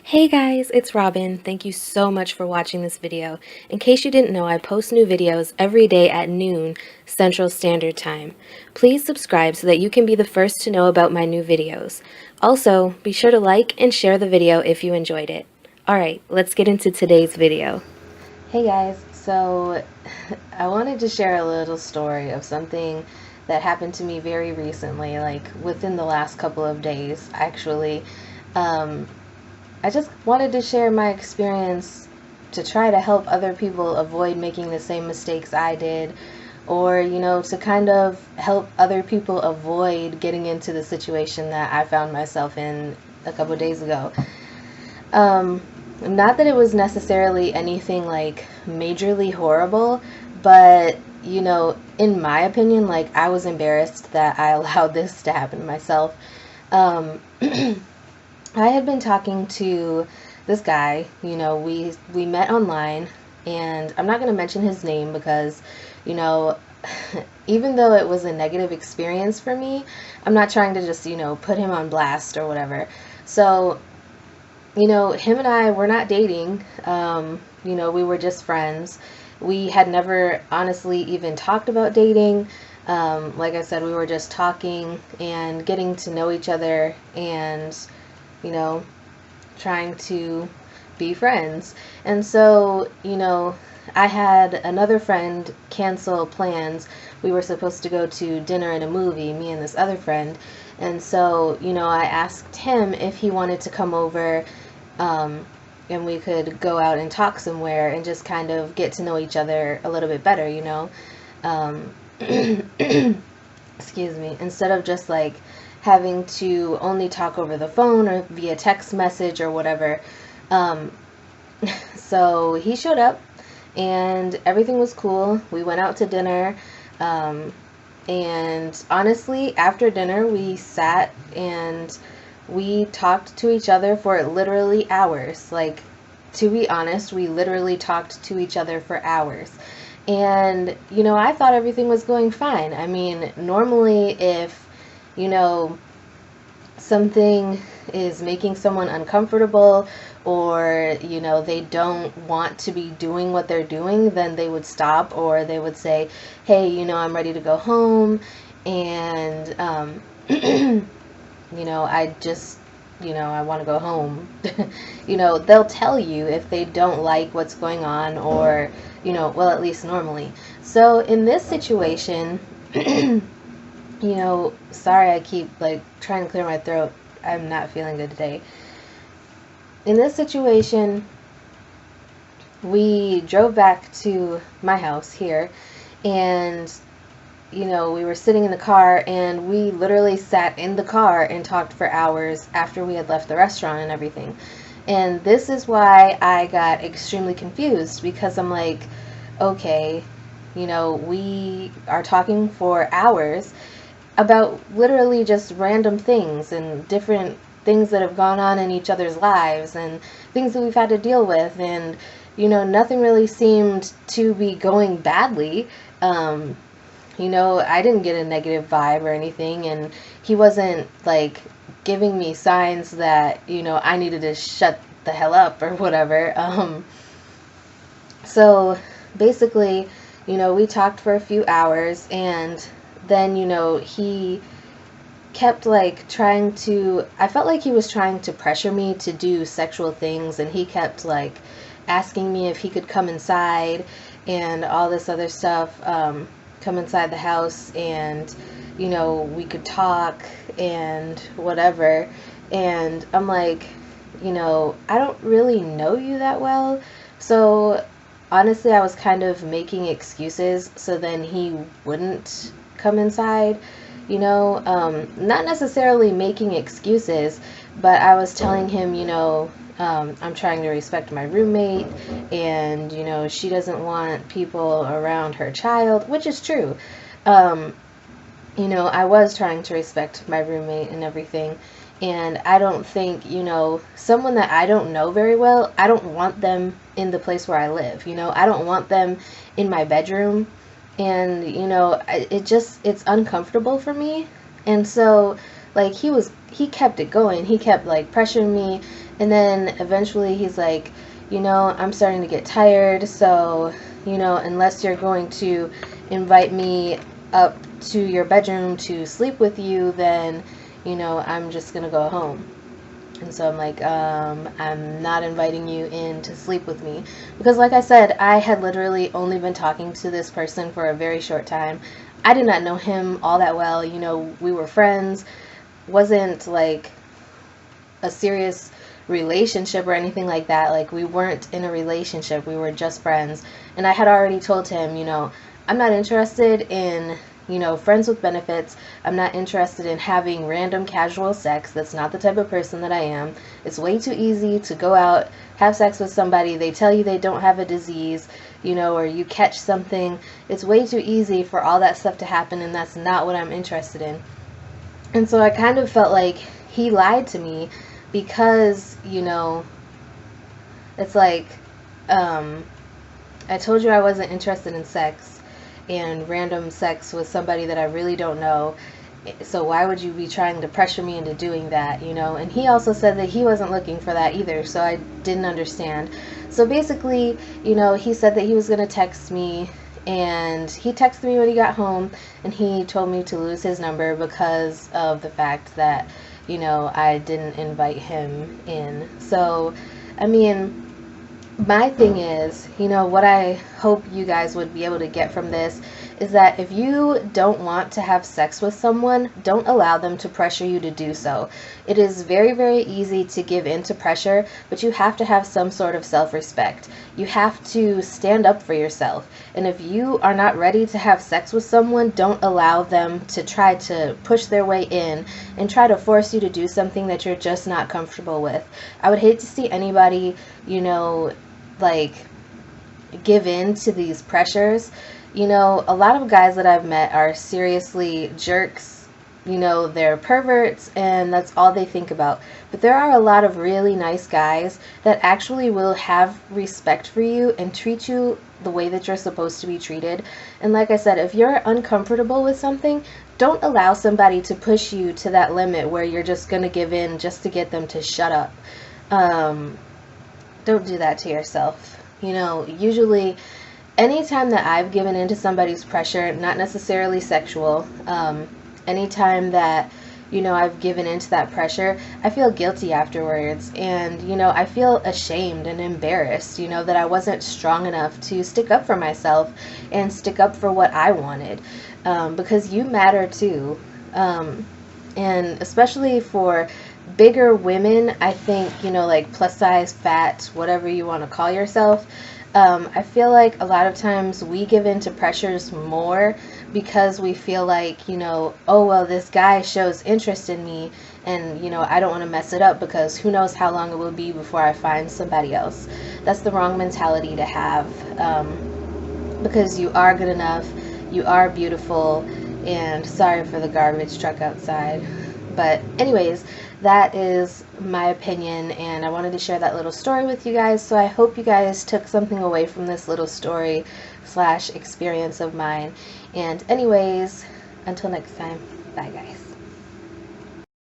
Hey guys, it's Robyn. Thank you so much for watching this video. In case you didn't know, I post new videos every day at noon Central Standard Time. Please subscribe so that you can be the first to know about my new videos. Also, be sure to like and share the video if you enjoyed it. Alright, let's get into today's video. Hey guys, so I wanted to share a little story of something that happened to me very recently, like within the last couple of days actually. I just wanted to share my experience to try to help other people avoid making the same mistakes I did, or, to kind of help other people avoid getting into the situation that I found myself in a couple of days ago. Not that it was necessarily anything like majorly horrible, but, in my opinion, like, I was embarrassed that I allowed this to happen to myself. I had been talking to this guy, we met online, and I'm not going to mention his name because, even though it was a negative experience for me, I'm not trying to just, put him on blast or whatever. So, him and I were not dating, we were just friends. We had never honestly even talked about dating. Like I said, we were just talking and getting to know each other and trying to be friends. And so, I had another friend cancel plans. We were supposed to go to dinner and a movie, me and this other friend. And so, I asked him if he wanted to come over, and we could go out and talk somewhere and just kind of get to know each other a little bit better, excuse me, instead of just like having to only talk over the phone or via text message or whatever. So he showed up and everything was cool. We went out to dinner, and honestly, after dinner we sat and we talked to each other for literally hours. Like, to be honest, we literally talked to each other for hours. And, I thought everything was going fine. I mean, normally if, something is making someone uncomfortable, or, they don't want to be doing what they're doing, then they would stop, or they would say, hey, I'm ready to go home. And, I just, I want to go home. They'll tell you if they don't like what's going on, or, well, at least normally. So in this situation, sorry, I keep like trying to clear my throat. I'm not feeling good today. In this situation, we drove back to my house here, and we were sitting in the car, and we literally sat in the car and talked for hours after we had left the restaurant and everything. And this is why I got extremely confused, because I'm like, okay, we are talking for hours about literally just random things and different things that have gone on in each other's lives and things that we've had to deal with, and nothing really seemed to be going badly. I didn't get a negative vibe or anything, and he wasn't like giving me signs that I needed to shut the hell up or whatever. So basically, we talked for a few hours, and then he kept like trying to, I felt like he was trying to pressure me to do sexual things, and he kept like asking me if he could come inside and all this other stuff, come inside the house, and we could talk and whatever. And I'm like, I don't really know you that well, so honestly I was kind of making excuses so then he wouldn't come inside, not necessarily making excuses, but I was telling him, I'm trying to respect my roommate, and she doesn't want people around her child, which is true. I was trying to respect my roommate and everything, and I don't think, someone that I don't know very well, I don't want them in the place where I live. I don't want them in my bedroom, and it's uncomfortable for me. And so like he kept it going. He kept like pressuring me, and then eventually he's like, you know, I'm starting to get tired, so, you know, unless you're going to invite me up to your bedroom to sleep with you, then, you know, I'm just gonna go home. And so I'm like, I'm not inviting you in to sleep with me. Because like I said, I had literally only been talking to this person for a very short time. I did not know him all that well. You know, we were friends. Wasn't like a serious relationship or anything like that. Like, we weren't in a relationship. We were just friends. And I had already told him, you know, I'm not interested in, you know, friends with benefits. I'm not interested in having random casual sex. That's not the type of person that I am. It's way too easy to go out, have sex with somebody, they tell you they don't have a disease, you know, or you catch something. It's way too easy for all that stuff to happen, and that's not what I'm interested in. And so I kind of felt like he lied to me because, you know, it's like, I told you I wasn't interested in sex and random sex with somebody that I really don't know. So why would you be trying to pressure me into doing that, you know? And he also said that he wasn't looking for that either, so I didn't understand. So basically, you know, he said that he was going to text me, and he texted me when he got home, and he told me to lose his number because of the fact that, you know, I didn't invite him in. So, I mean, my thing is, you know, what I hope you guys would be able to get from this is that if you don't want to have sex with someone, don't allow them to pressure you to do so. It is very, very easy to give in to pressure, but you have to have some sort of self-respect. You have to stand up for yourself. And if you are not ready to have sex with someone, don't allow them to try to push their way in and try to force you to do something that you're just not comfortable with. I would hate to see anybody, you know, like, give in to these pressures. You know, a lot of guys that I've met are seriously jerks. You know, they're perverts, and that's all they think about. But there are a lot of really nice guys that actually will have respect for you and treat you the way that you're supposed to be treated. And like I said, if you're uncomfortable with something, don't allow somebody to push you to that limit where you're just going to give in just to get them to shut up. Don't do that to yourself. You know, usually anytime that I've given into somebody's pressure, not necessarily sexual, anytime that, you know, I've given into that pressure, I feel guilty afterwards. And, you know, I feel ashamed and embarrassed, you know, that I wasn't strong enough to stick up for myself and stick up for what I wanted. Because you matter too. And especially for bigger women, I think, you know, like plus size, fat, whatever you want to call yourself, I feel like a lot of times we give in to pressures more because we feel like, you know, oh, well, this guy shows interest in me, and, you know, I don't want to mess it up because who knows how long it will be before I find somebody else. That's the wrong mentality to have, because you are good enough, you are beautiful, and sorry for the garbage truck outside. But anyways, that is my opinion, and I wanted to share that little story with you guys. So I hope you guys took something away from this little story / experience of mine. And anyways, until next time, bye guys.